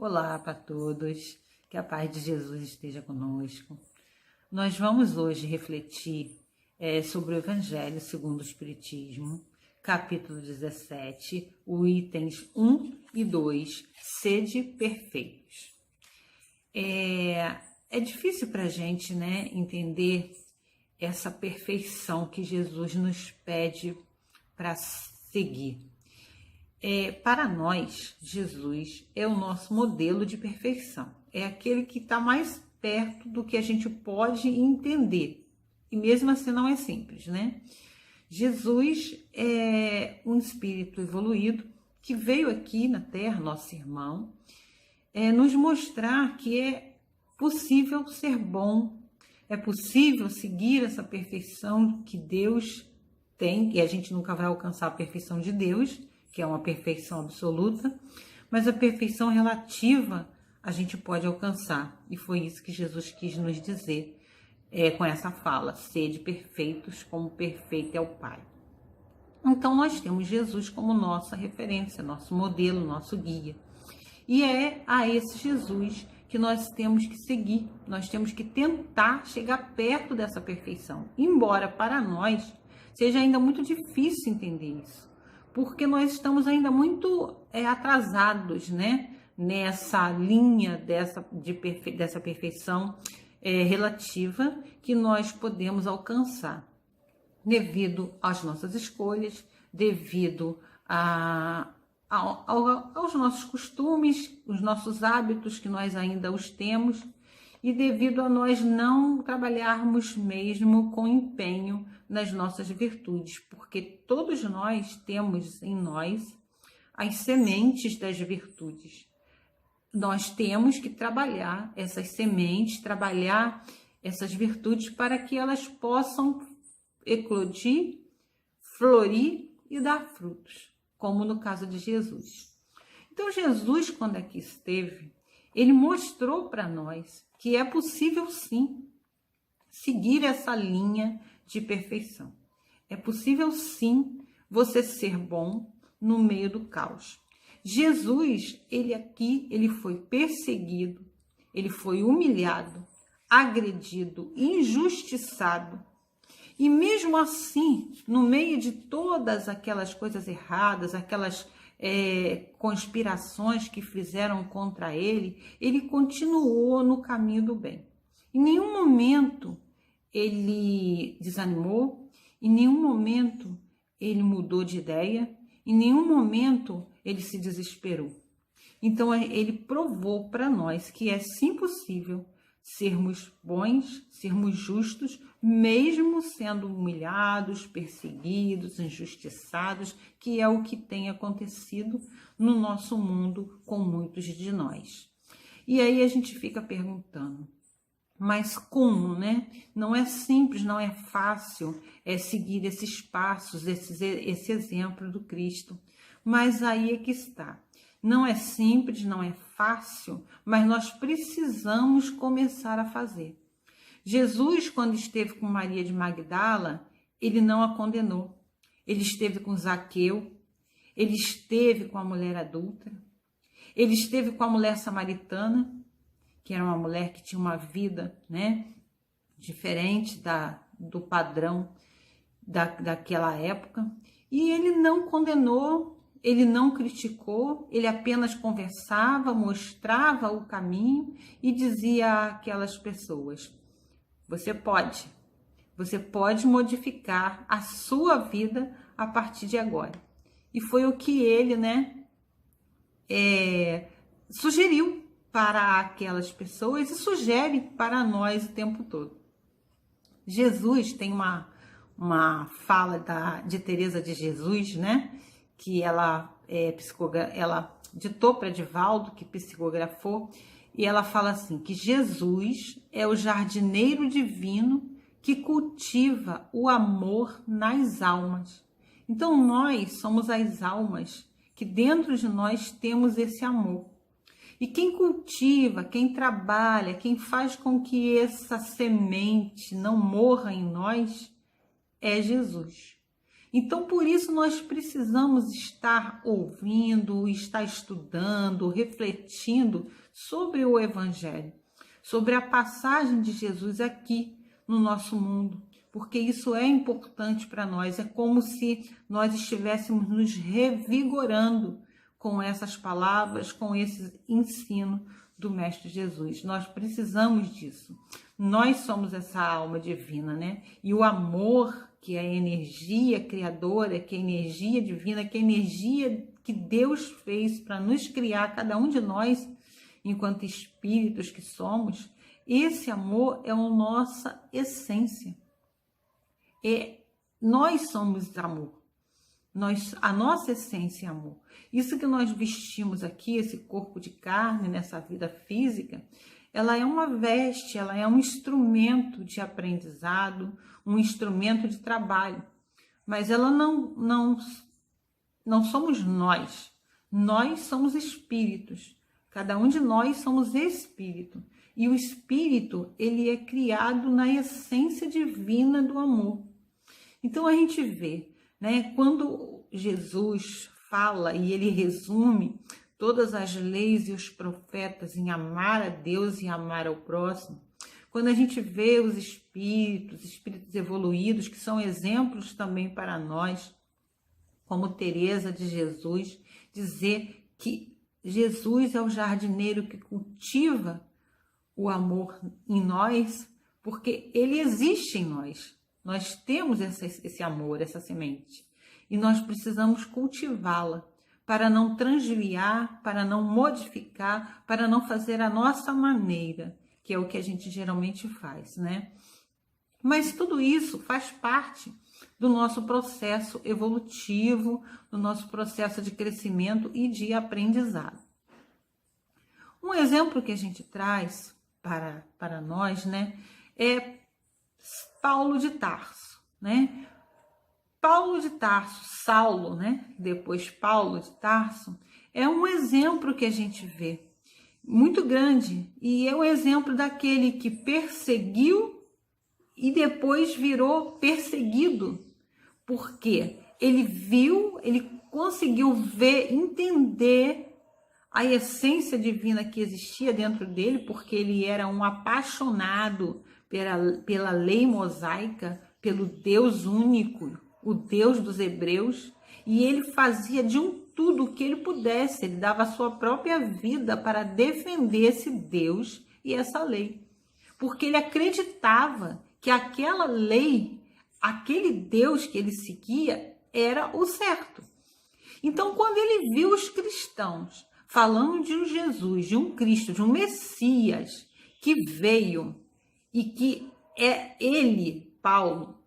Olá para todos, que a paz de Jesus esteja conosco. Nós vamos hoje refletir sobre o Evangelho segundo o Espiritismo, capítulo 17, os itens 1 e 2, sede perfeitos. É difícil para a gente, entender essa perfeição que Jesus nos pede para seguir. Para nós, Jesus é o nosso modelo de perfeição. É aquele que está mais perto do que a gente pode entender. E mesmo assim não é simples, né? Jesus é um espírito evoluído que veio aqui na Terra, nosso irmão, nos mostrar que é possível ser bom, é possível seguir essa perfeição que Deus tem, e a gente nunca vai alcançar a perfeição de Deus, que é uma perfeição absoluta, mas a perfeição relativa a gente pode alcançar. E foi isso que Jesus quis nos dizer com essa fala: sede perfeitos como perfeito é o Pai. Então nós temos Jesus como nossa referência, nosso modelo, nosso guia. E é a esse Jesus que nós temos que seguir, nós temos que tentar chegar perto dessa perfeição, embora para nós seja ainda muito difícil entender isso, porque nós estamos ainda muito atrasados, nessa linha dessa perfeição relativa que nós podemos alcançar, devido às nossas escolhas, devido aos nossos costumes, os nossos hábitos que nós ainda os temos, e devido a nós não trabalharmos mesmo com empenho nas nossas virtudes, porque todos nós temos em nós as sementes das virtudes. Nós temos que trabalhar essas sementes, trabalhar essas virtudes para que elas possam eclodir, florir e dar frutos, como no caso de Jesus. Então Jesus, quando aqui esteve, ele mostrou para nós que é possível sim seguir essa linha de perfeição. É possível sim você ser bom no meio do caos. Jesus, ele foi perseguido, ele foi humilhado, agredido, injustiçado. E mesmo assim, no meio de todas aquelas coisas erradas, aquelas conspirações que fizeram contra ele, ele continuou no caminho do bem. Em nenhum momento ele desanimou, em nenhum momento ele mudou de ideia, em nenhum momento ele se desesperou. Então ele provou para nós que é sim possível sermos bons, sermos justos, mesmo sendo humilhados, perseguidos, injustiçados, que é o que tem acontecido no nosso mundo com muitos de nós. E aí a gente fica perguntando, mas como, Não é simples, não é fácil seguir esses passos, esse exemplo do Cristo. Mas aí é que está. Não é simples, não é fácil, mas nós precisamos começar a fazer. Jesus, quando esteve com Maria de Magdala, ele não a condenou. Ele esteve com Zaqueu, ele esteve com a mulher adúltera, ele esteve com a mulher samaritana, que era uma mulher que tinha uma vida, diferente do padrão daquela época, e ele não condenou, ele não criticou, ele apenas conversava, mostrava o caminho e dizia àquelas pessoas: você pode modificar a sua vida a partir de agora. E foi o que ele, sugeriu para aquelas pessoas e sugere para nós o tempo todo. Jesus tem uma fala de Teresa de Jesus, que ela ditou para Divaldo, que psicografou, e ela fala assim, que Jesus é o jardineiro divino que cultiva o amor nas almas. Então nós somos as almas que dentro de nós temos esse amor. E quem cultiva, quem trabalha, quem faz com que essa semente não morra em nós é Jesus. Então, por isso, nós precisamos estar ouvindo, estar estudando, refletindo sobre o Evangelho, sobre a passagem de Jesus aqui no nosso mundo, porque isso é importante para nós. É como se nós estivéssemos nos revigorando com essas palavras, com esse ensino do Mestre Jesus. Nós precisamos disso. Nós somos essa alma divina, né? E o amor, que é a energia criadora, que é a energia divina, que é a energia que Deus fez para nos criar, cada um de nós, enquanto espíritos que somos, esse amor é a nossa essência. Nós somos amor. A nossa essência é amor. Isso que nós vestimos aqui, esse corpo de carne, nessa vida física, ela é uma veste, ela é um instrumento de aprendizado, um instrumento de trabalho. Mas ela não somos nós. Nós somos espíritos. Cada um de nós somos espírito. E o espírito, ele é criado na essência divina do amor. Então a gente vê, né, quando Jesus fala e ele resume todas as leis e os profetas em amar a Deus e amar ao próximo, quando a gente vê os espíritos evoluídos, que são exemplos também para nós, como Teresa de Jesus, dizer que Jesus é o jardineiro que cultiva o amor em nós, porque ele existe em nós. Nós temos esse amor, essa semente, e nós precisamos cultivá-la para não transviar, para não modificar, para não fazer a nossa maneira, que é o que a gente geralmente faz, né? Mas tudo isso faz parte do nosso processo evolutivo, do nosso processo de crescimento e de aprendizado. Um exemplo que a gente traz para nós, né, é Paulo de Tarso, né? Paulo de Tarso, Saulo, né? Depois Paulo de Tarso, é um exemplo que a gente vê muito grande, e é um exemplo daquele que perseguiu e depois virou perseguido, porque ele conseguiu ver, entender a essência divina que existia dentro dele, porque ele era um apaixonado pela lei mosaica, pelo Deus único, o Deus dos hebreus, e ele fazia de tudo o que ele pudesse, ele dava a sua própria vida para defender esse Deus e essa lei, porque ele acreditava que aquela lei, aquele Deus que ele seguia, era o certo. Então, quando ele viu os cristãos falando de um Jesus, de um Cristo, de um Messias que veio e que é ele,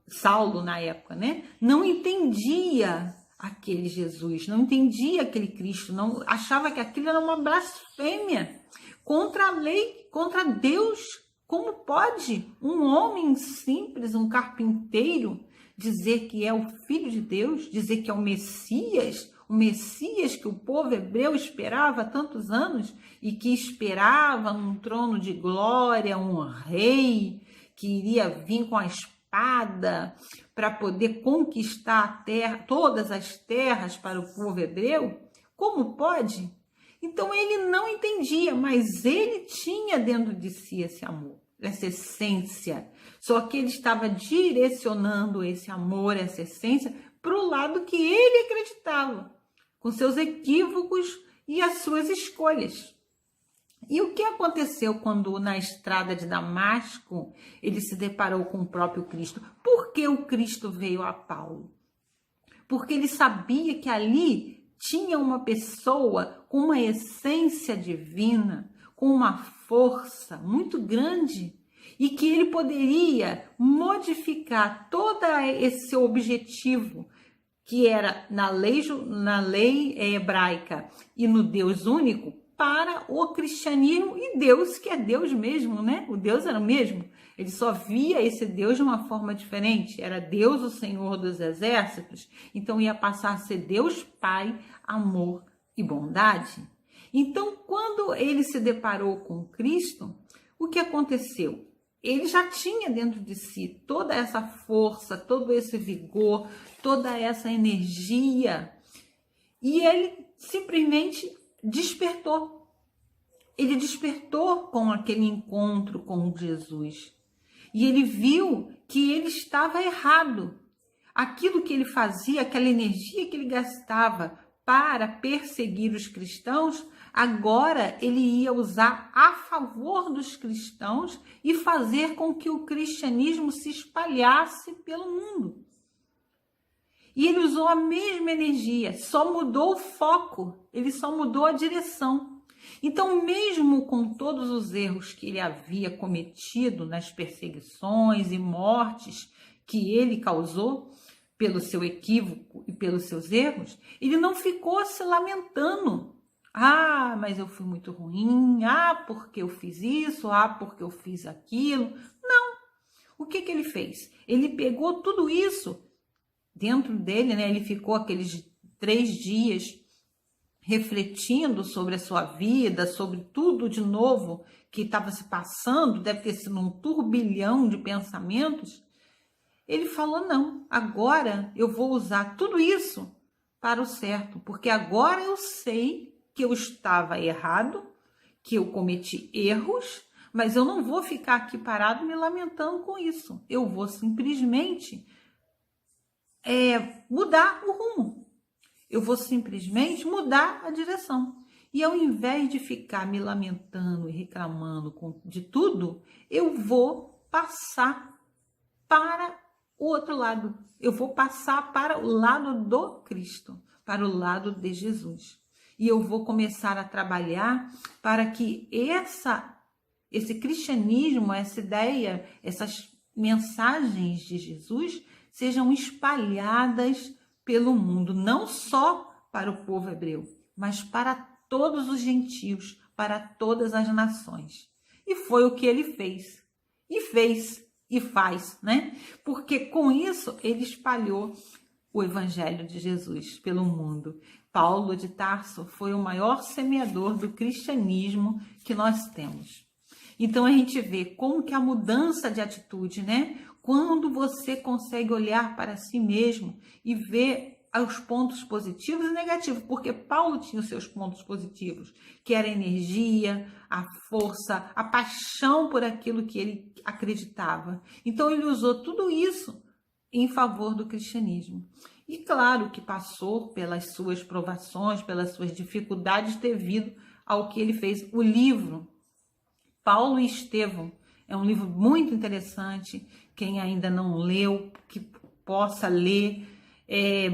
Saulo na época, né? Não entendia aquele Jesus, não entendia aquele Cristo, não achava que aquilo era uma blasfêmia contra a lei, contra Deus. Como pode um homem simples, um carpinteiro, dizer que é o Filho de Deus, dizer que é o Messias que o povo hebreu esperava há tantos anos e que esperava um trono de glória, um rei que iria vir com a espada para poder conquistar a terra, todas as terras para o povo hebreu? Como pode? Então ele não entendia, mas ele tinha dentro de si esse amor, essa essência. Só que ele estava direcionando esse amor, essa essência, para o lado que ele acreditava, com seus equívocos e as suas escolhas. E o que aconteceu quando na estrada de Damasco ele se deparou com o próprio Cristo? Por que o Cristo veio a Paulo? Porque ele sabia que ali tinha uma pessoa com uma essência divina, com uma força muito grande, e que ele poderia modificar todo esse objetivo que era na lei hebraica e no Deus único, para o cristianismo e Deus, que é Deus mesmo, né? O Deus era o mesmo. Ele só via esse Deus de uma forma diferente. Era Deus, o Senhor dos Exércitos. Então ia passar a ser Deus Pai, amor e bondade. Então, quando ele se deparou com Cristo, o que aconteceu? ele já tinha dentro de si toda essa força, todo esse vigor, toda essa energia, e ele simplesmente despertou. Ele despertou com aquele encontro com Jesus. E ele viu que ele estava errado. Aquilo que ele fazia, aquela energia que ele gastava para perseguir os cristãos, agora ele ia usar a favor dos cristãos e fazer com que o cristianismo se espalhasse pelo mundo. E ele usou a mesma energia, só mudou o foco, ele só mudou a direção. Então, mesmo com todos os erros que ele havia cometido nas perseguições e mortes que ele causou, pelo seu equívoco e pelos seus erros, ele não ficou se lamentando. Ah, mas eu fui muito ruim. Ah, porque eu fiz isso. Ah, porque eu fiz aquilo. Não. O que ele fez? Ele pegou tudo isso dentro dele, né? Ele ficou aqueles 3 dias refletindo sobre a sua vida, sobre tudo de novo que estava se passando, deve ter sido um turbilhão de pensamentos. Ele falou, não, agora eu vou usar tudo isso para o certo, porque agora eu sei que eu estava errado, que eu cometi erros, mas eu não vou ficar aqui parado me lamentando com isso. Eu vou simplesmente mudar o rumo. Eu vou simplesmente mudar a direção. E ao invés de ficar me lamentando e reclamando de tudo, eu vou passar para o outro lado. Eu vou passar para o lado do Cristo, para o lado de Jesus. E eu vou começar a trabalhar para que esse cristianismo, essa ideia, essas mensagens de Jesus sejam espalhadas pelo mundo, não só para o povo hebreu, mas para todos os gentios, para todas as nações. E foi o que ele fez. E faz, né? Porque com isso ele espalhou o evangelho de Jesus pelo mundo. Paulo de Tarso foi o maior semeador do cristianismo que nós temos. Então a gente vê como que a mudança de atitude, né? Quando você consegue olhar para si mesmo e ver os pontos positivos e negativos, porque Paulo tinha os seus pontos positivos, que era a energia, a força, a paixão por aquilo que ele acreditava. Então ele usou tudo isso em favor do cristianismo. E claro que passou pelas suas provações, pelas suas dificuldades devido ao que ele fez. O livro Paulo e Estevão é um livro muito interessante. Quem ainda não leu, que possa ler,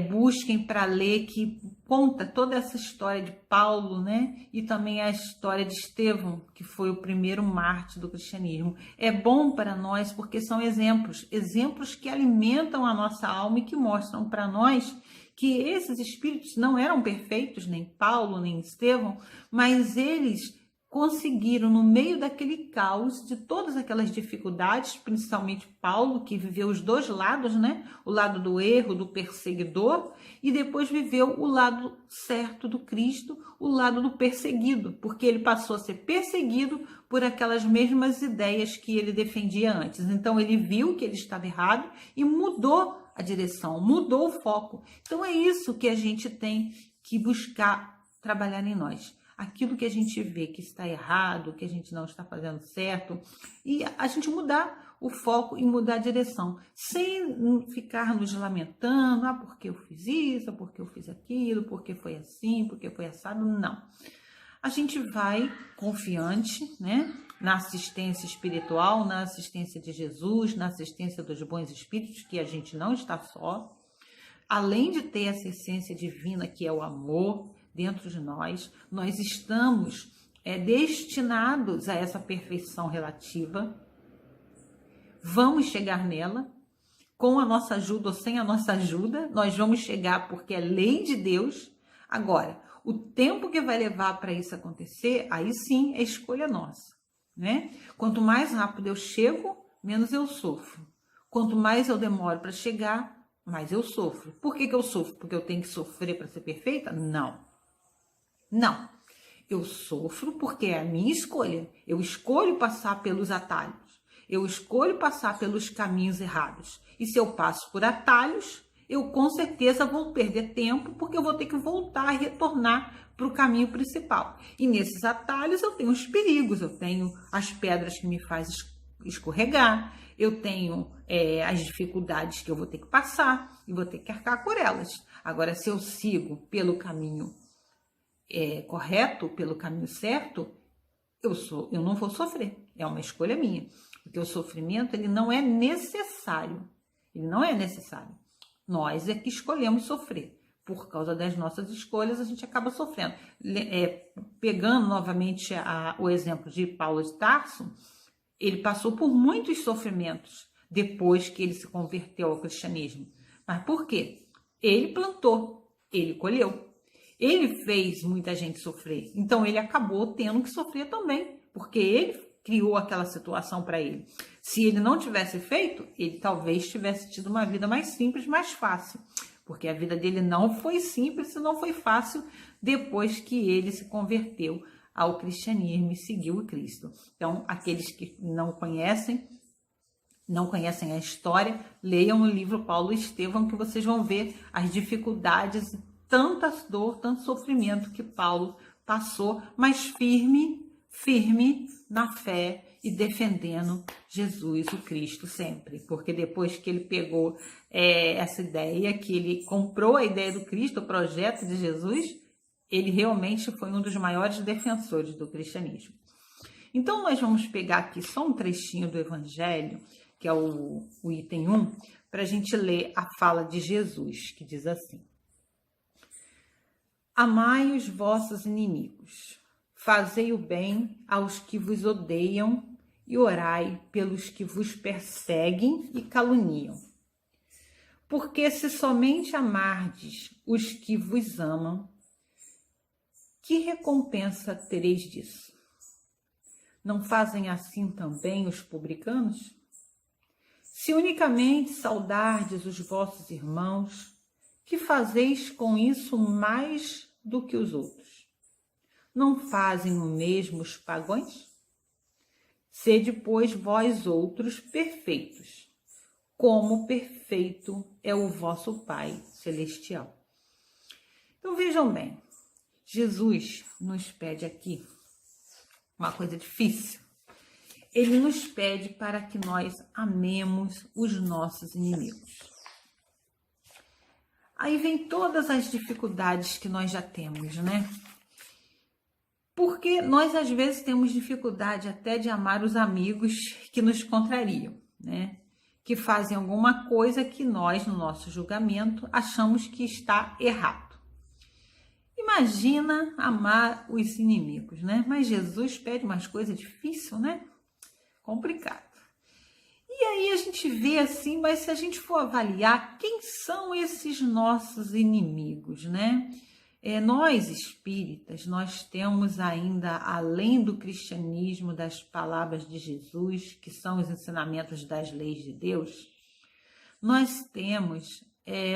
busquem para ler, que conta toda essa história de Paulo, né? E também a história de Estevão, que foi o primeiro mártir do cristianismo. É bom para nós porque são exemplos que alimentam a nossa alma e que mostram para nós que esses espíritos não eram perfeitos, nem Paulo, nem Estevão, mas eles conseguiram, no meio daquele caos, de todas aquelas dificuldades, principalmente Paulo, que viveu os dois lados, né? O lado do erro, do perseguidor, e depois viveu o lado certo do Cristo, o lado do perseguido, porque ele passou a ser perseguido por aquelas mesmas ideias que ele defendia antes. Então ele viu que ele estava errado e mudou a direção, mudou o foco. Então é isso que a gente tem que buscar trabalhar em nós. Aquilo que a gente vê que está errado, que a gente não está fazendo certo, e a gente mudar o foco e mudar a direção, sem ficar nos lamentando, porque eu fiz isso, porque eu fiz aquilo, porque foi assim, porque foi assado, não. A gente vai confiante, né, na assistência espiritual, na assistência de Jesus, na assistência dos bons espíritos, que a gente não está só, além de ter essa essência divina que é o amor, dentro de nós estamos destinados a essa perfeição relativa. Vamos chegar nela, com a nossa ajuda ou sem a nossa ajuda, nós vamos chegar porque é lei de Deus. Agora, o tempo que vai levar para isso acontecer, aí sim é escolha nossa, né? Quanto mais rápido eu chego, menos eu sofro. Quanto mais eu demoro para chegar, mais eu sofro. Por que eu sofro? Porque eu tenho que sofrer para ser perfeita? Não. Não, eu sofro porque é a minha escolha. Eu escolho passar pelos atalhos. Eu escolho passar pelos caminhos errados. E se eu passo por atalhos, eu com certeza vou perder tempo, porque eu vou ter que voltar e retornar para o caminho principal. E nesses atalhos eu tenho os perigos, eu tenho as pedras que me fazem escorregar, eu tenho as dificuldades que eu vou ter que passar e vou ter que arcar por elas. Agora, se eu sigo pelo caminho correto, pelo caminho certo, eu não vou sofrer. É uma escolha minha. Porque o sofrimento, ele não é necessário. Ele não é necessário. Nós é que escolhemos sofrer. Por causa das nossas escolhas, a gente acaba sofrendo. Pegando novamente o exemplo de Paulo de Tarso, ele passou por muitos sofrimentos depois que ele se converteu ao cristianismo. Mas por quê? Ele plantou, ele colheu. Ele fez muita gente sofrer. Então, ele acabou tendo que sofrer também, porque ele criou aquela situação para ele. Se ele não tivesse feito, ele talvez tivesse tido uma vida mais simples, mais fácil. Porque a vida dele não foi simples e não foi fácil depois que ele se converteu ao cristianismo e seguiu o Cristo. Então, aqueles que não conhecem a história, leiam no livro Paulo e Estevão, que vocês vão ver as dificuldades, tanta dor, tanto sofrimento que Paulo passou, mas firme na fé e defendendo Jesus, o Cristo, sempre. Porque depois que ele pegou essa ideia, que ele comprou a ideia do Cristo, o projeto de Jesus, ele realmente foi um dos maiores defensores do cristianismo. Então, nós vamos pegar aqui só um trechinho do Evangelho, que é o item 1, para a gente ler a fala de Jesus, que diz assim: Amai os vossos inimigos, fazei o bem aos que vos odeiam e orai pelos que vos perseguem e caluniam. Porque se somente amardes os que vos amam, que recompensa tereis disso? Não fazem assim também os publicanos? Se unicamente saudardes os vossos irmãos, que fazeis com isso mais do que os outros? Não fazem o mesmo os pagãos? Sede, pois, vós outros perfeitos, como perfeito é o vosso Pai Celestial. Então vejam bem, Jesus nos pede aqui uma coisa difícil. Ele nos pede para que nós amemos os nossos inimigos. Aí vem todas as dificuldades que nós já temos, né? Porque nós às vezes temos dificuldade até de amar os amigos que nos contrariam, né? Que fazem alguma coisa que nós, no nosso julgamento, achamos que está errado. Imagina amar os inimigos, né? Mas Jesus pede umas coisas difíceis, né? Complicado. E aí a gente vê assim, mas se a gente for avaliar, quem são esses nossos inimigos, né? Nós espíritas, nós temos ainda, além do cristianismo, das palavras de Jesus, que são os ensinamentos das leis de Deus, nós temos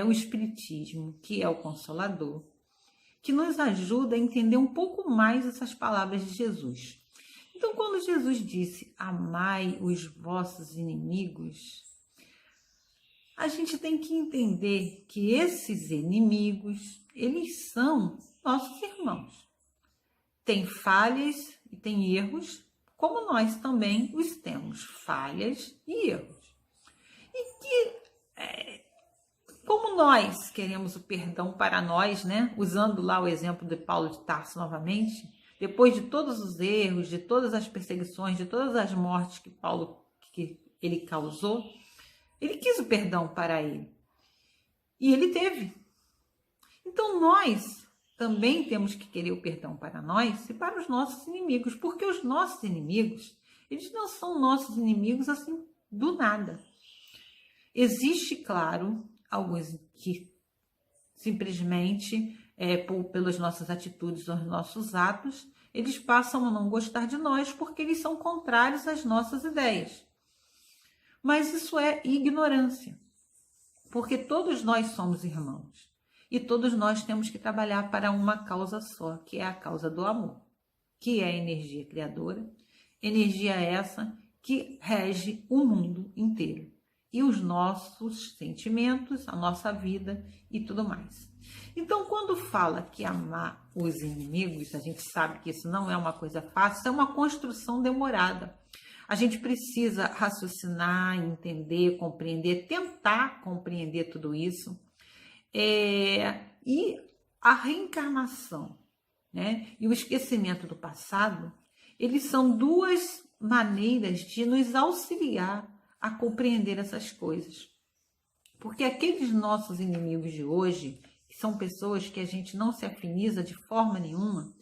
o espiritismo, que é o Consolador, que nos ajuda a entender um pouco mais essas palavras de Jesus. Então, quando Jesus disse, amai os vossos inimigos, a gente tem que entender que esses inimigos, eles são nossos irmãos. Tem falhas e tem erros, como nós também os temos, falhas e erros. E que, como nós queremos o perdão para nós, né? Usando lá o exemplo de Paulo de Tarso novamente, depois de todos os erros, de todas as perseguições, de todas as mortes que ele causou, ele quis o perdão para ele. E ele teve. Então nós também temos que querer o perdão para nós e para os nossos inimigos, porque os nossos inimigos, eles não são nossos inimigos assim do nada. Existe, claro, alguns que simplesmente, pelas nossas atitudes ou nossos atos, eles passam a não gostar de nós porque eles são contrários às nossas ideias. Mas isso é ignorância, porque todos nós somos irmãos e todos nós temos que trabalhar para uma causa só, que é a causa do amor, que é a energia criadora, energia essa que rege o mundo inteiro. E os nossos sentimentos, a nossa vida e tudo mais. Então, quando fala que amar os inimigos, a gente sabe que isso não é uma coisa fácil, é uma construção demorada. A gente precisa raciocinar, entender, compreender, tentar compreender tudo isso. E a reencarnação, né, e o esquecimento do passado, eles são duas maneiras de nos auxiliar a compreender essas coisas. Porque aqueles nossos inimigos de hoje, que são pessoas que a gente não se afiniza de forma nenhuma,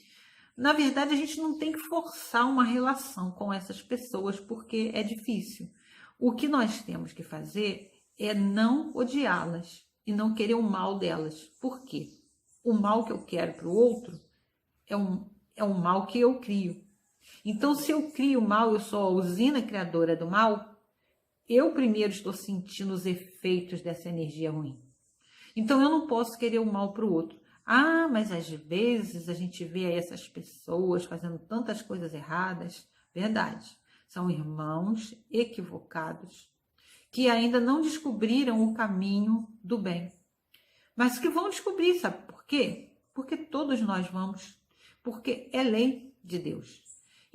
na verdade a gente não tem que forçar uma relação com essas pessoas, porque é difícil. O que nós temos que fazer é não odiá-las e não querer o mal delas. Por quê? O mal que eu quero para o outro é um mal que eu crio. Então, se eu crio o mal, eu sou a usina criadora do mal, eu primeiro estou sentindo os efeitos dessa energia ruim. Então, eu não posso querer o mal para o outro. Ah, mas às vezes a gente vê essas pessoas fazendo tantas coisas erradas. Verdade, são irmãos equivocados que ainda não descobriram o caminho do bem. Mas que vão descobrir, sabe por quê? Porque todos nós vamos, porque é lei de Deus.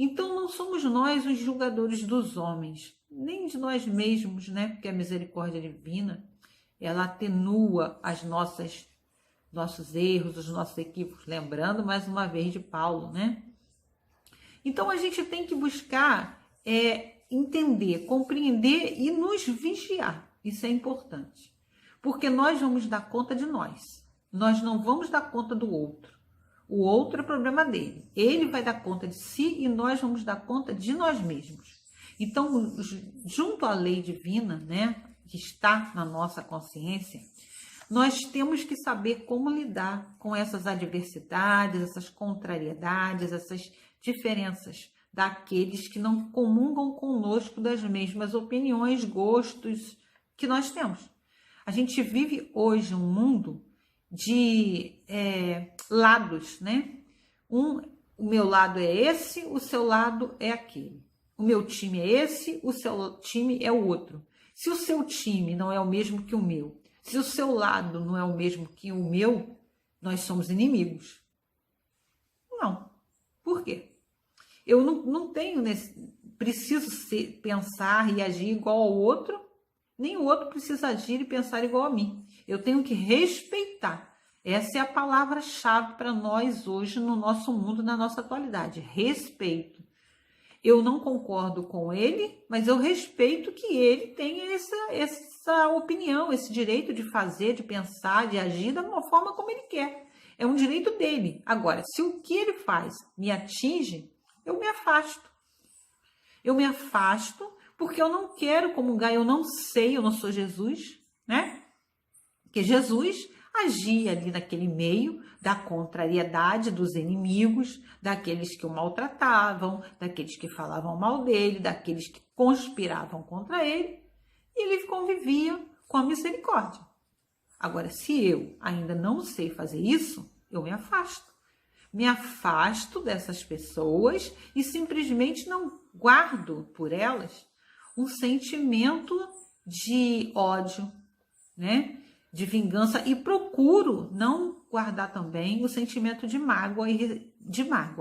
Então não somos nós os julgadores dos homens, nem de nós mesmos, né? Porque a misericórdia divina, ela atenua nossos erros, os nossos equívocos, lembrando mais uma vez de Paulo, né? Então a gente tem que buscar entender, compreender e nos vigiar. Isso é importante. Porque nós vamos dar conta de nós. Nós não vamos dar conta do outro. O outro é problema dele. Ele vai dar conta de si e nós vamos dar conta de nós mesmos. Então, junto à lei divina, né, que está na nossa consciência, nós temos que saber como lidar com essas adversidades, essas contrariedades, essas diferenças daqueles que não comungam conosco das mesmas opiniões, gostos que nós temos. A gente vive hoje um mundo de lados, né? O meu lado é esse, o seu lado é aquele. O meu time é esse, o seu time é o outro. Se o seu time não é o mesmo que o meu, se o seu lado não é o mesmo que o meu, nós somos inimigos. Não. Por quê? Eu não tenho preciso pensar e agir igual ao outro, nem o outro precisa agir e pensar igual a mim. Eu tenho que respeitar. Essa é a palavra-chave para nós hoje no nosso mundo, na nossa atualidade. Respeito. Eu não concordo com ele, mas eu respeito que ele tenha essa opinião, esse direito de fazer, de pensar, de agir da forma como ele quer. É um direito dele. Agora, se o que ele faz me atinge, eu me afasto. Eu me afasto porque eu não quero comungar, eu não sei, eu não sou Jesus, né? Porque Jesus agia ali naquele meio da contrariedade dos inimigos, daqueles que o maltratavam, daqueles que falavam mal dele, daqueles que conspiravam contra ele, e ele convivia com a misericórdia. Agora, se eu ainda não sei fazer isso, eu me afasto. Me afasto dessas pessoas e simplesmente não guardo por elas um sentimento de ódio, né? De vingança, e procuro não guardar também o sentimento de mágoa,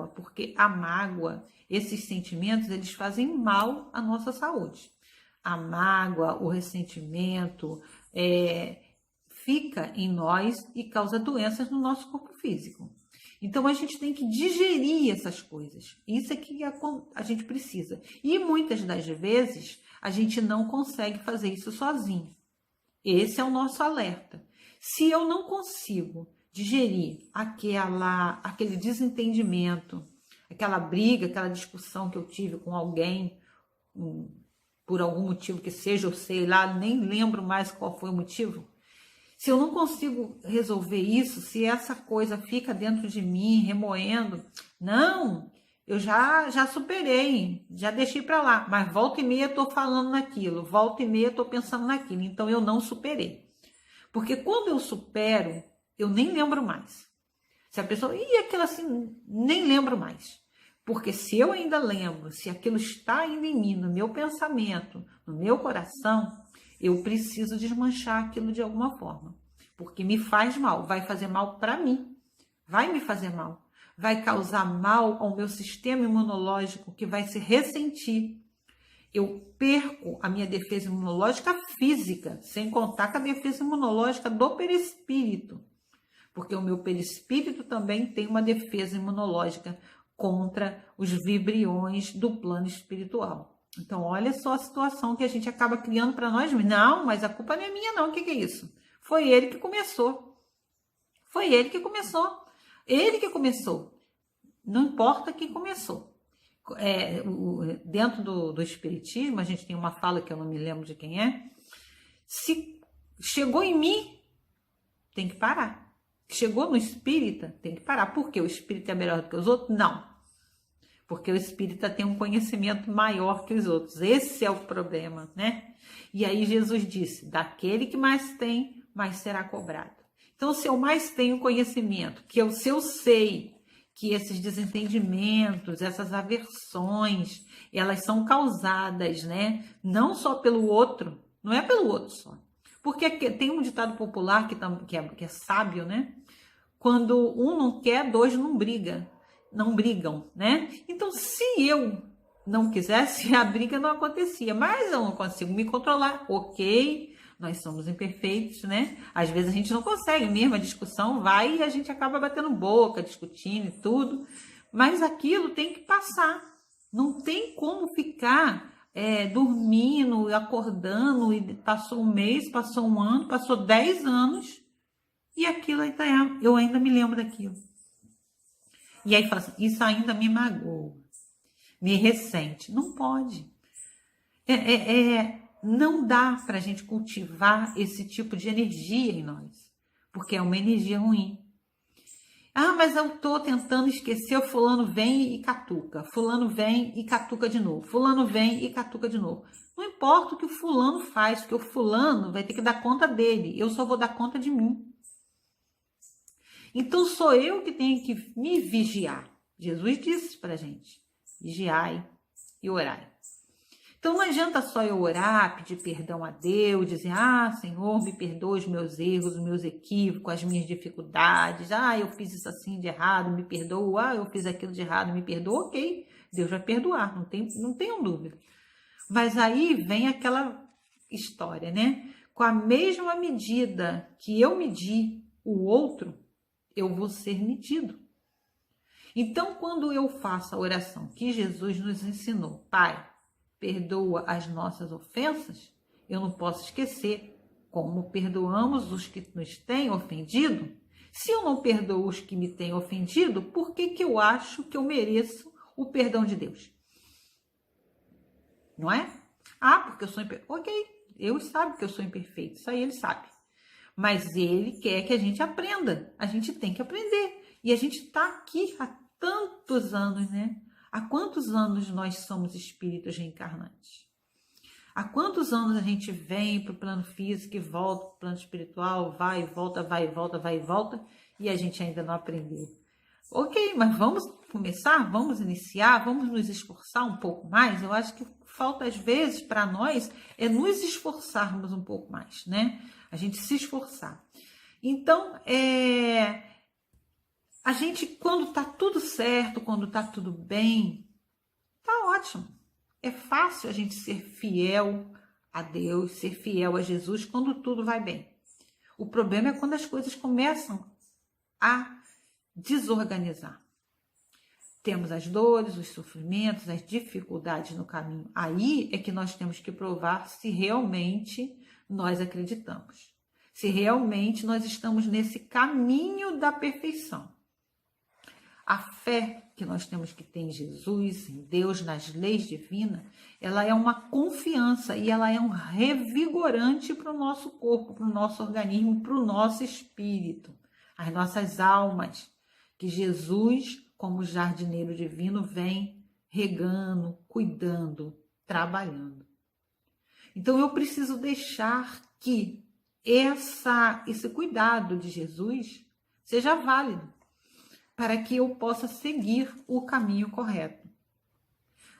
porque a mágoa, esses sentimentos, eles fazem mal à nossa saúde. A mágoa, o ressentimento, fica em nós e causa doenças no nosso corpo físico. Então a gente tem que digerir essas coisas. Isso é que a gente precisa. E muitas das vezes a gente não consegue fazer isso sozinho. Esse é o nosso alerta. Se eu não consigo digerir aquele desentendimento, aquela briga, aquela discussão que eu tive com alguém, por algum motivo que seja, eu sei lá, nem lembro mais qual foi o motivo. Se eu não consigo resolver isso, se essa coisa fica dentro de mim, remoendo, não, eu já superei, já deixei para lá, mas volta e meia eu estou falando naquilo, volta e meia eu estou pensando naquilo, então eu não superei. Porque quando eu supero, eu nem lembro mais. Se a pessoa, aquilo assim, nem lembro mais. Porque se eu ainda lembro, se aquilo está ainda em mim, no meu pensamento, no meu coração, eu preciso desmanchar aquilo de alguma forma. Porque me faz mal, vai fazer mal para mim, vai me fazer mal, vai causar mal ao meu sistema imunológico, que vai se ressentir. Eu perco a minha defesa imunológica física, sem contar com a defesa imunológica do perispírito. Porque o meu perispírito também tem uma defesa imunológica contra os vibriões do plano espiritual. Então, olha só a situação que a gente acaba criando para nós mesmos. Não, mas a culpa não é minha, não. O que é isso? Foi ele que começou. Foi ele que começou. Ele que começou. Não importa quem começou. Dentro do Espiritismo, a gente tem uma fala que eu não me lembro de quem é. Se chegou em mim, tem que parar. Chegou no espírita, tem que parar. Por quê? O espírita é melhor do que os outros? Não. Porque o espírita tem um conhecimento maior que os outros. Esse é o problema, né? E aí Jesus disse, daquele que mais tem, mais será cobrado. Então, se eu mais tenho conhecimento, se eu sei que esses desentendimentos, essas aversões, elas são causadas, né? Não só pelo outro, não é pelo outro só. Porque tem um ditado popular que é sábio, né? Quando um não quer, dois não brigam, né? Então, se eu não quisesse, a briga não acontecia. Mas eu não consigo me controlar. Ok, nós somos imperfeitos, né? Às vezes a gente não consegue mesmo, a discussão vai e a gente acaba batendo boca, discutindo e tudo. Mas aquilo tem que passar. Não tem como ficar dormindo, acordando, e passou um mês, passou um ano, passou 10 anos, e aquilo eu ainda me lembro daquilo. E aí fala assim, isso ainda me magoa, me ressente. Não pode. Não dá para a gente cultivar esse tipo de energia em nós, porque é uma energia ruim. Ah, mas eu estou tentando esquecer, o fulano vem e catuca. Fulano vem e catuca de novo. Fulano vem e catuca de novo. Não importa o que o fulano faz, porque o fulano vai ter que dar conta dele. Eu só vou dar conta de mim. Então, sou eu que tenho que me vigiar. Jesus disse para a gente, vigiai e orai. Então, não adianta só eu orar, pedir perdão a Deus, dizer, Senhor, me perdoa os meus erros, os meus equívocos, as minhas dificuldades. Eu fiz isso assim de errado, me perdoa. Eu fiz aquilo de errado, me perdoa. Ok, Deus vai perdoar, não tenho dúvida. Mas aí vem aquela história, né? Com a mesma medida que eu medi o outro, eu vou ser medido. Então, quando eu faço a oração que Jesus nos ensinou, Pai, perdoa as nossas ofensas, eu não posso esquecer como perdoamos os que nos têm ofendido. Se eu não perdoo os que me têm ofendido, por que eu acho que eu mereço o perdão de Deus? Não é? Porque eu sou imperfeito. Ok, Deus sabe que eu sou imperfeito, isso aí ele sabe. Mas ele quer que a gente aprenda, a gente tem que aprender. E a gente está aqui há tantos anos, né? Há quantos anos nós somos espíritos reencarnantes? Há quantos anos a gente vem para o plano físico e volta para o plano espiritual, vai e volta, vai e volta, vai e volta, e a gente ainda não aprendeu. Ok, mas vamos começar, vamos iniciar, vamos nos esforçar um pouco mais. Eu acho que falta às vezes para nós é nos esforçarmos um pouco mais, né? A gente se esforçar. Então, a gente, quando tá tudo certo, quando tá tudo bem, tá ótimo. É fácil a gente ser fiel a Deus, ser fiel a Jesus quando tudo vai bem. O problema é quando as coisas começam a desorganizar. Temos as dores, os sofrimentos, as dificuldades no caminho. Aí é que nós temos que provar se realmente nós acreditamos. Se realmente nós estamos nesse caminho da perfeição. A fé que nós temos que ter em Jesus, em Deus, nas leis divinas, ela é uma confiança e ela é um revigorante para o nosso corpo, para o nosso organismo, para o nosso espírito, as nossas almas, que Jesus, como jardineiro divino, vem regando, cuidando, trabalhando. Então, eu preciso deixar que esse cuidado de Jesus seja válido. para que eu possa seguir o caminho correto.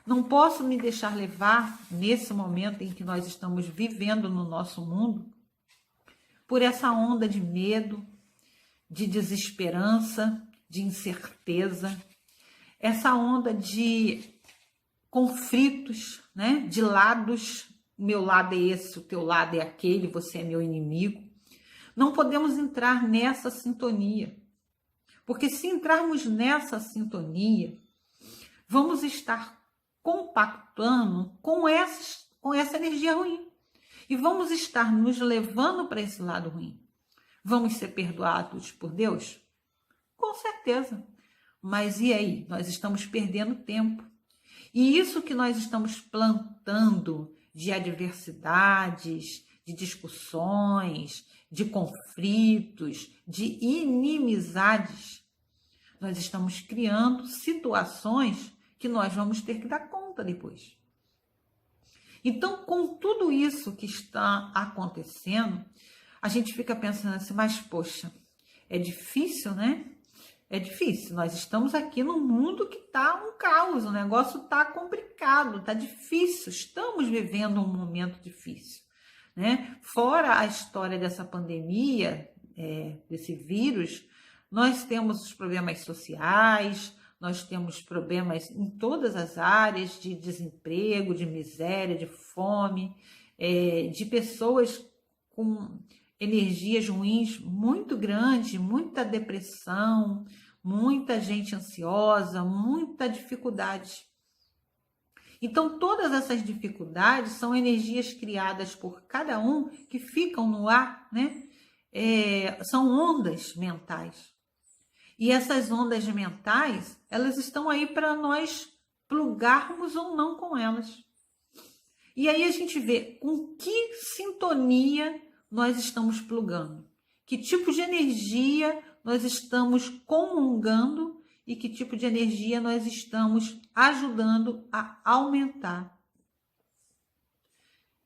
Não posso me deixar levar, nesse momento em que nós estamos vivendo no nosso mundo, por essa onda de medo, de desesperança, de incerteza, essa onda de conflitos, né? De lados, meu lado é esse, o teu lado é aquele, você é meu inimigo. Não podemos entrar nessa sintonia, porque se entrarmos nessa sintonia, vamos estar compactando com essa energia ruim e vamos estar nos levando para esse lado ruim. Vamos ser perdoados por Deus? Com certeza. Mas e aí? Nós estamos perdendo tempo. E isso que nós estamos plantando de adversidades, de discussões, de conflitos, de inimizades, nós estamos criando situações que nós vamos ter que dar conta depois. Então, com tudo isso que está acontecendo, a gente fica pensando assim, mas poxa, é difícil, né? É difícil. Nós estamos aqui num mundo que está um caos, o negócio está complicado, está difícil. Estamos vivendo um momento difícil, né? Fora a história dessa pandemia, desse vírus, nós temos os problemas sociais, nós temos problemas em todas as áreas de desemprego, de miséria, de fome, de pessoas com energias ruins muito grandes, muita depressão, muita gente ansiosa, muita dificuldade. Então, todas essas dificuldades são energias criadas por cada um que ficam no ar, né? São ondas mentais. E essas ondas mentais, elas estão aí para nós plugarmos ou não com elas. E aí a gente vê com que sintonia nós estamos plugando, que tipo de energia nós estamos comungando e que tipo de energia nós estamos ajudando a aumentar.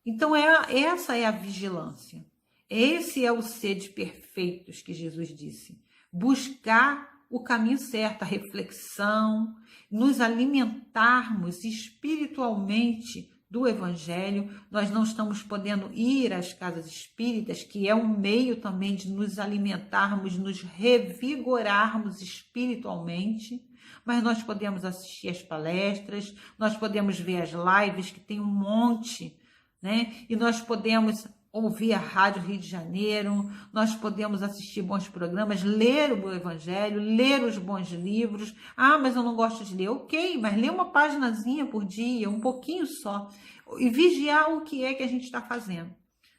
Então, essa é a vigilância. Esse é o ser de perfeitos que Jesus disse. Buscar o caminho certo, a reflexão, nos alimentarmos espiritualmente do Evangelho. Nós não estamos podendo ir às casas espíritas, que é um meio também de nos alimentarmos, nos revigorarmos espiritualmente, mas nós podemos assistir às palestras, nós podemos ver as lives, que tem um monte, né? E nós podemos ouvir a Rádio Rio de Janeiro, nós podemos assistir bons programas, ler o Evangelho, ler os bons livros. Ah, mas eu não gosto de ler. Ok, mas lê uma paginazinha por dia, um pouquinho só, e vigiar o que é que a gente está fazendo,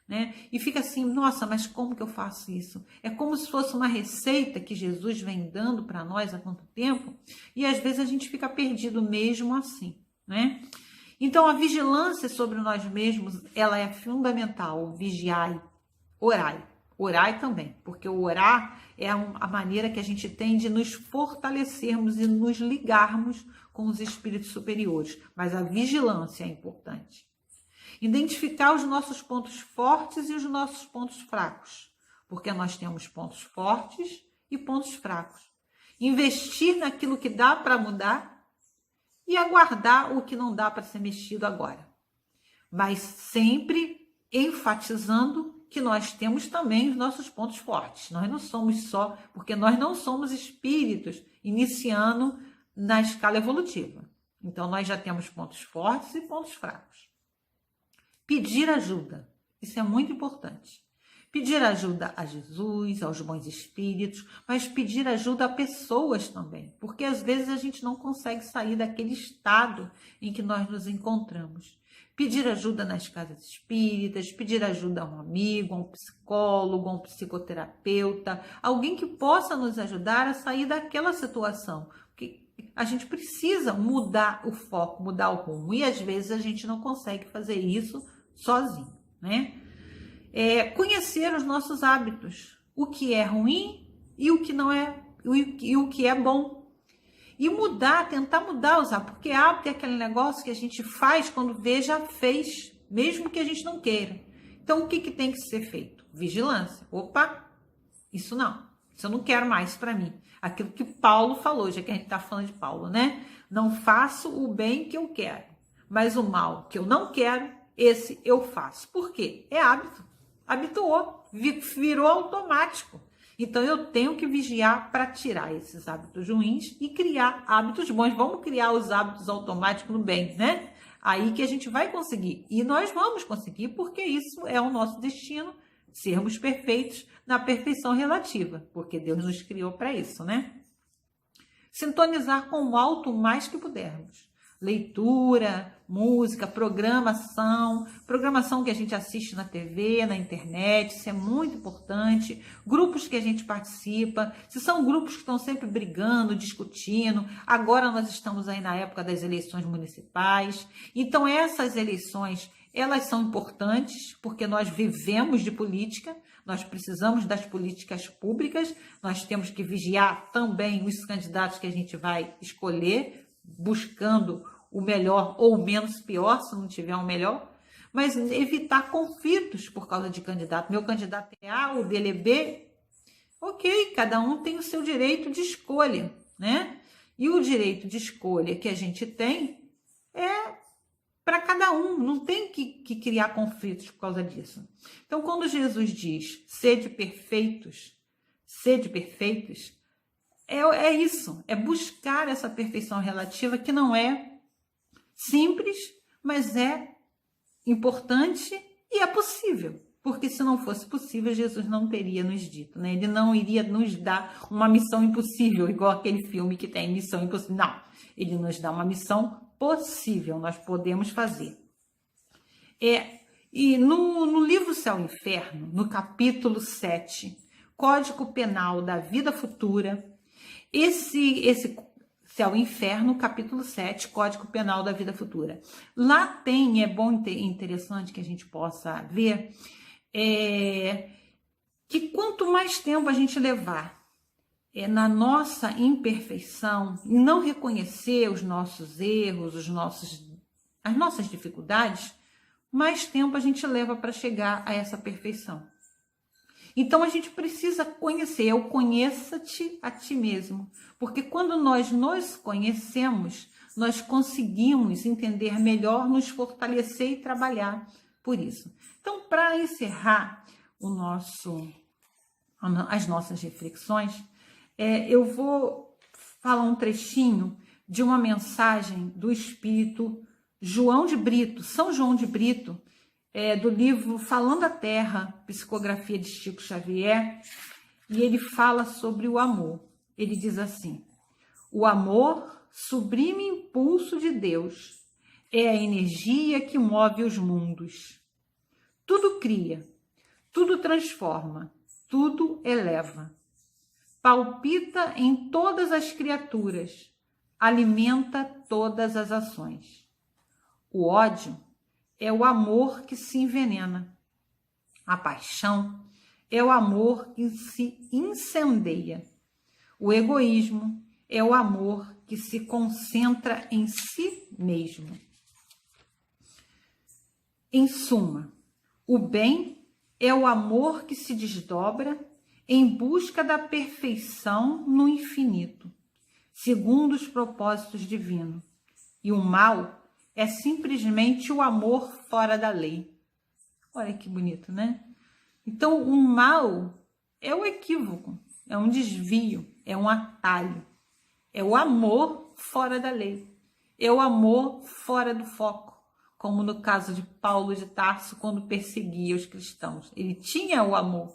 né? E fica assim, nossa, mas como que eu faço isso? É como se fosse uma receita que Jesus vem dando para nós há tanto tempo, e às vezes a gente fica perdido mesmo assim, né? Então, a vigilância sobre nós mesmos, ela é fundamental. Vigiai, orai. Orai também, porque o orar é a maneira que a gente tem de nos fortalecermos e nos ligarmos com os espíritos superiores. Mas a vigilância é importante. Identificar os nossos pontos fortes e os nossos pontos fracos, porque nós temos pontos fortes e pontos fracos. Investir naquilo que dá para mudar e aguardar o que não dá para ser mexido agora. Mas sempre enfatizando que nós temos também os nossos pontos fortes. Nós não somos só, porque nós não somos espíritos iniciando na escala evolutiva. Então, nós já temos pontos fortes e pontos fracos. Pedir ajuda. Isso é muito importante. Pedir ajuda a Jesus, aos bons espíritos, mas pedir ajuda a pessoas também, porque às vezes a gente não consegue sair daquele estado em que nós nos encontramos. Pedir ajuda nas casas espíritas, pedir ajuda a um amigo, a um psicólogo, a um psicoterapeuta, alguém que possa nos ajudar a sair daquela situação, porque a gente precisa mudar o foco, mudar o rumo, e às vezes a gente não consegue fazer isso sozinho, né? Conhecer os nossos hábitos, o que é ruim e o que não é, e o que é bom. E mudar, tentar mudar os hábitos, porque hábito é aquele negócio que a gente faz quando vê, já fez, mesmo que a gente não queira. Então, o que tem que ser feito? Vigilância. Opa, isso não. Isso eu não quero mais para mim. Aquilo que Paulo falou, já que a gente está falando de Paulo, né? Não faço o bem que eu quero, mas o mal que eu não quero, esse eu faço. Por quê? É hábito. Habituou, virou automático. Então eu tenho que vigiar para tirar esses hábitos ruins e criar hábitos bons. Vamos criar os hábitos automáticos no bem, né? Aí que a gente vai conseguir. E nós vamos conseguir, porque isso é o nosso destino, sermos perfeitos na perfeição relativa, porque Deus nos criou para isso, né? Sintonizar com o alto o mais que pudermos. Leitura, música, programação que a gente assiste na TV, na internet, isso é muito importante. Grupos que a gente participa, se são grupos que estão sempre brigando, discutindo. Agora nós estamos aí na época das eleições municipais. Então essas eleições, elas são importantes porque nós vivemos de política, nós precisamos das políticas públicas, nós temos que vigiar também os candidatos que a gente vai escolher, buscando o melhor ou o menos pior, se não tiver um melhor, mas evitar conflitos por causa de candidato. Meu candidato é A, o dele é B. Ok, cada um tem o seu direito de escolha, né? E o direito de escolha que a gente tem é para cada um, não tem que criar conflitos por causa disso. Então, quando Jesus diz, sede perfeitos, é isso, é buscar essa perfeição relativa que não é simples, mas é importante e é possível. Porque se não fosse possível, Jesus não teria nos dito, né? Ele não iria nos dar uma missão impossível, igual aquele filme que tem missão impossível. Não, ele nos dá uma missão possível, nós podemos fazer. E no livro Céu e Inferno, no capítulo 7, Código Penal da Vida Futura, esse Céu e Inferno, capítulo 7, Código Penal da Vida Futura. Lá tem, é bom e interessante que a gente possa ver, que quanto mais tempo a gente levar na nossa imperfeição, e não reconhecer os nossos erros, as nossas dificuldades, mais tempo a gente leva para chegar a essa perfeição. Então a gente precisa conhecer, conheça-te a ti mesmo, porque quando nós nos conhecemos, nós conseguimos entender melhor, nos fortalecer e trabalhar por isso. Então, para encerrar as nossas reflexões, eu vou falar um trechinho de uma mensagem do Espírito João de Brito, São João de Brito, do livro Falando a Terra, psicografia de Chico Xavier, e ele fala sobre o amor. Ele diz assim: o amor, sublime impulso de Deus, é a energia que move os mundos. Tudo cria, tudo transforma, tudo eleva. Palpita em todas as criaturas, alimenta todas as ações. O ódio é o amor que se envenena. A paixão é o amor que se incendeia. O egoísmo é o amor que se concentra em si mesmo. Em suma, o bem é o amor que se desdobra em busca da perfeição no infinito, segundo os propósitos divinos. E o mal é simplesmente o amor fora da lei. Olha que bonito, né? Então, o mal é o equívoco, é um desvio, é um atalho. É o amor fora da lei. É o amor fora do foco, como no caso de Paulo de Tarso, quando perseguia os cristãos. Ele tinha o amor,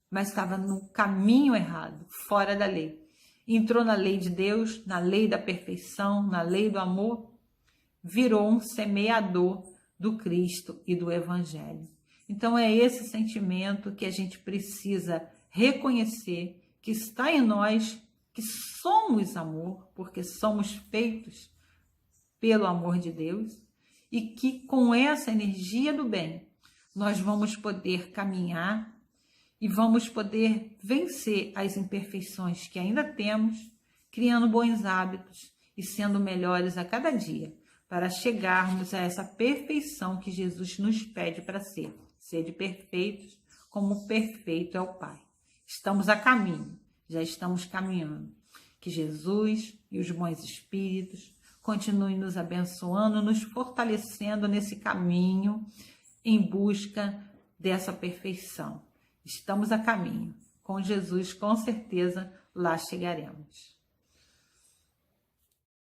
mas estava no caminho errado, fora da lei. Entrou na lei de Deus, na lei da perfeição, na lei do amor, virou um semeador do Cristo e do Evangelho. Então é esse sentimento que a gente precisa reconhecer, que está em nós, que somos amor, porque somos feitos pelo amor de Deus, e que com essa energia do bem, nós vamos poder caminhar e vamos poder vencer as imperfeições que ainda temos, criando bons hábitos e sendo melhores a cada dia, para chegarmos a essa perfeição que Jesus nos pede para ser. Sede perfeitos, como perfeito é o Pai. Estamos a caminho. já estamos caminhando. Que Jesus e os bons espíritos continuem nos abençoando, nos fortalecendo nesse caminho em busca dessa perfeição. Estamos a caminho. Com Jesus, com certeza, lá chegaremos.